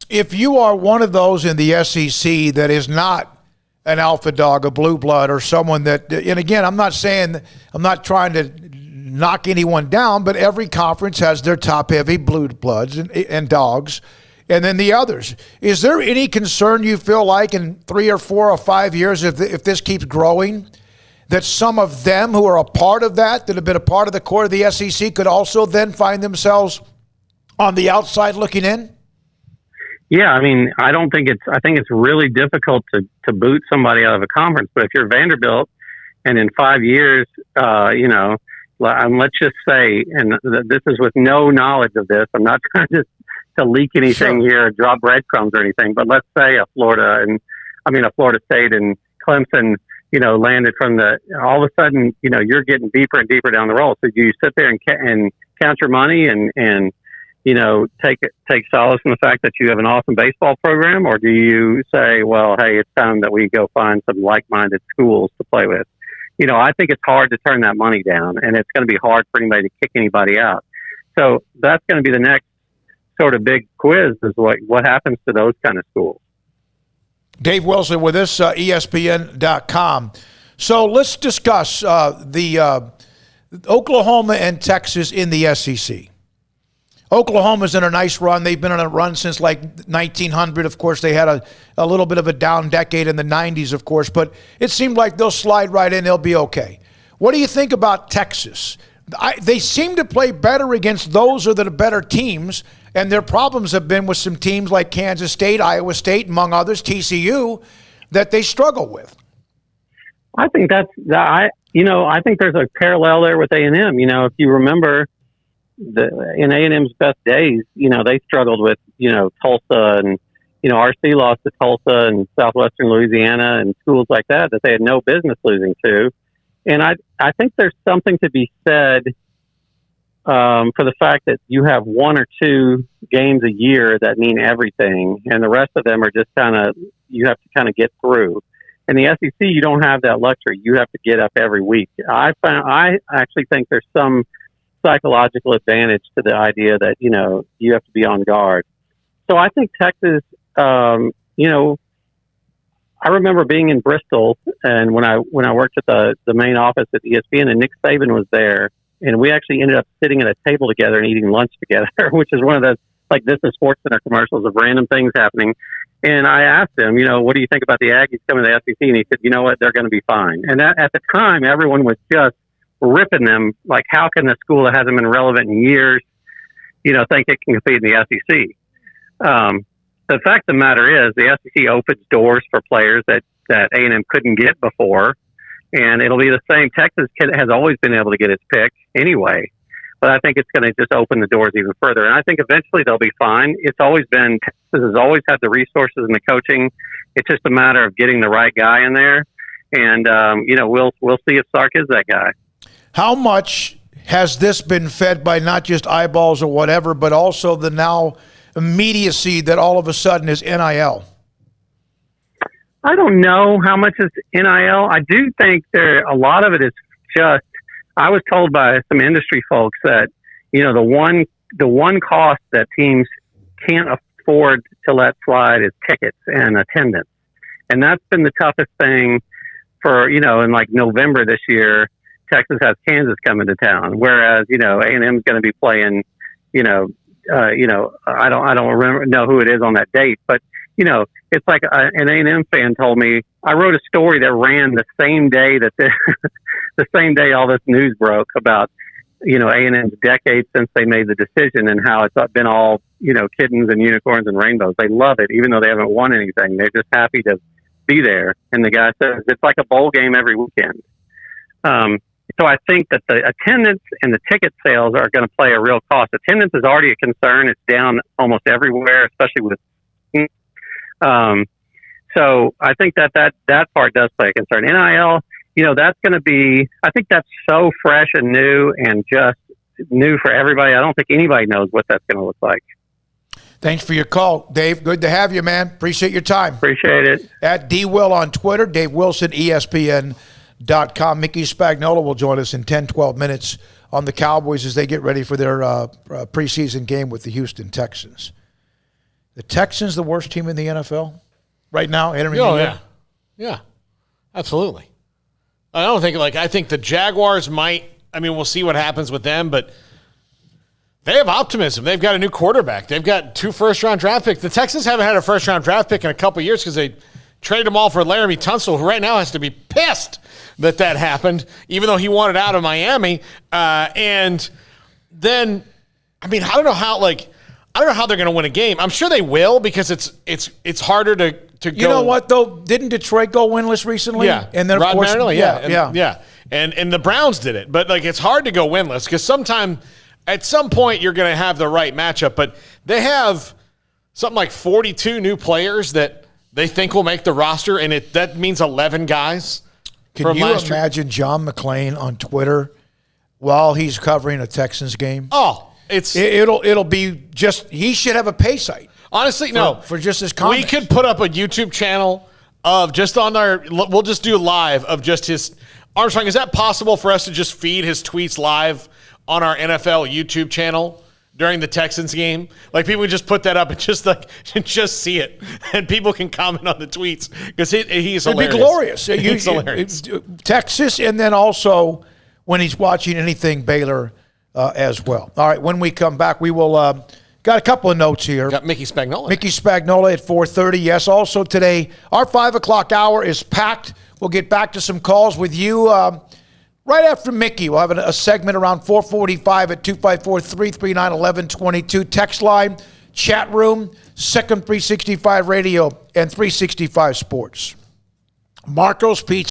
if you are one of those in the SEC that is not an alpha dog, a blue blood, or someone that, and again, I'm not trying to knock anyone down, but every conference has their top-heavy blue bloods and dogs, and then the others. Is there any concern you feel like in 3 or 4 or 5 years, if this keeps growing, that some of them who are a part of that have been a part of the core of the SEC, could also then find themselves on the outside looking in? Yeah, I mean, I think it's really difficult to boot somebody out of a conference. But if you're Vanderbilt, and in 5 years, let's just say, and this is with no knowledge of this, I'm not trying to leak anything here, or drop breadcrumbs or anything. But let's say a Florida State and Clemson, landed from all of a sudden, you're getting deeper and deeper down the road. So do you sit there and count your money and take solace in the fact that you have an awesome baseball program, or do you say, well, hey, it's time that we go find some like-minded schools to play with? I think it's hard to turn that money down, and it's going to be hard for anybody to kick anybody out. So that's going to be the next sort of big quiz, is what happens to those kind of schools. Dave Wilson with us, ESPN.com. So let's discuss the Oklahoma and Texas in the SEC. Oklahoma's in a nice run. They've been on a run since like 1900. Of course, they had a little bit of a down decade in the 90s, of course, but it seemed like they'll slide right in. They'll be okay. What do you think about Texas? They seem to play better against those that are better teams, and their problems have been with some teams like Kansas State, Iowa State, among others, TCU, that they struggle with. I think I think there's a parallel there with A&M. If you remember, in A&M's best days, they struggled with, Tulsa, and, RC lost to Tulsa and Southwestern Louisiana and schools like that they had no business losing to. And I think there's something to be said for the fact that you have 1 or 2 games a year that mean everything, and the rest of them are just you have to kind of get through. In the SEC, you don't have that luxury. You have to get up every week. I actually think there's some psychological advantage to the idea that, you have to be on guard. So I think Texas, I remember being in Bristol, and when I worked at the main office at ESPN, and Nick Saban was there, and we actually ended up sitting at a table together and eating lunch together, which is one of the, this is SportsCenter commercials of random things happening. And I asked him, what do you think about the Aggies coming to the SEC? And he said, you know what, they're going to be fine. And at the time, everyone was just ripping them, like, how can a school that hasn't been relevant in years, think it can compete in the SEC? The fact of the matter is, the SEC opens doors for players that A&M couldn't get before, and it'll be the same. Texas has always been able to get its pick anyway, but I think it's going to just open the doors even further, and I think eventually they'll be fine. It's always been, Texas has always had the resources and the coaching. It's just a matter of getting the right guy in there, and we'll see if Sark is that guy. How much has this been fed by not just eyeballs or whatever, but also the now immediacy that all of a sudden is NIL? I don't know how much is NIL. I do think a lot of it is just, I was told by some industry folks that, the one cost that teams can't afford to let slide is tickets and attendance. And that's been the toughest thing for, in like November this year. Texas has Kansas coming to town, whereas, A&M is going to be playing, I don't know who it is on that date, but, it's like an A&M fan told me, I wrote a story that ran the same day that the same day all this news broke about, A&M's decades since they made the decision, and how it's been all, kittens and unicorns and rainbows. They love it, even though they haven't won anything. They're just happy to be there. And the guy says it's like a bowl game every weekend. So I think that the attendance and the ticket sales are going to play a real cost. Attendance is already a concern. It's down almost everywhere, especially with. So I think that part does play a concern. NIL, that's going to be. I think that's so fresh and new, and just new for everybody. I don't think anybody knows what that's going to look like. Thanks for your call, Dave. Good to have you, man. Appreciate your time. Appreciate it. At DWill on Twitter, Dave Wilson, ESPN.com. Mickey Spagnola will join us in 10, 12 minutes on the Cowboys as they get ready for their preseason game with the Houston Texans. the Texans the worst team in the NFL right now? Yeah, absolutely. I think the Jaguars might. I mean, we'll see what happens with them, but they have optimism. They've got a new quarterback. They've got 2 first-round draft picks. The Texans haven't had a first-round draft pick in a couple years because they traded them all for Laramie Tunsil, who right now has to be pissed that happened, even though he wanted out of Miami. And then, I mean, I don't know how they're going to win a game. I'm sure they will because it's harder to go. You know what though? Didn't Detroit go winless recently? Yeah, and then of Rod course, Marinelli, yeah. And the Browns did it, but like it's hard to go winless because at some point you're going to have the right matchup. But they have something like 42 new players that they think will make the roster, and that means 11 guys. Can you imagine John McClain on Twitter while he's covering a Texans game? Oh, it'll be just he should have a pay site. Honestly, for just his comments. We could put up a YouTube channel of just on we'll just do live of just his Armstrong. Is that possible for us to just feed his tweets live on our NFL YouTube channel during the Texans game? Like people would just put that up and just see it, and people can comment on the tweets because he's hilarious. It'd be glorious. He's hilarious. Texas, and then also when he's watching anything Baylor as well. All right, when we come back, we will. Got a couple of notes here. Got Mickey Spagnola. Mickey Spagnola at 4:30. Yes, also today, our 5 o'clock hour is packed. We'll get back to some calls with you right after Mickey. We'll have a segment around 4:45 at 254-339-1122. Text line, chat room, Second 365 Radio, and 365 Sports. Marco's Pizza.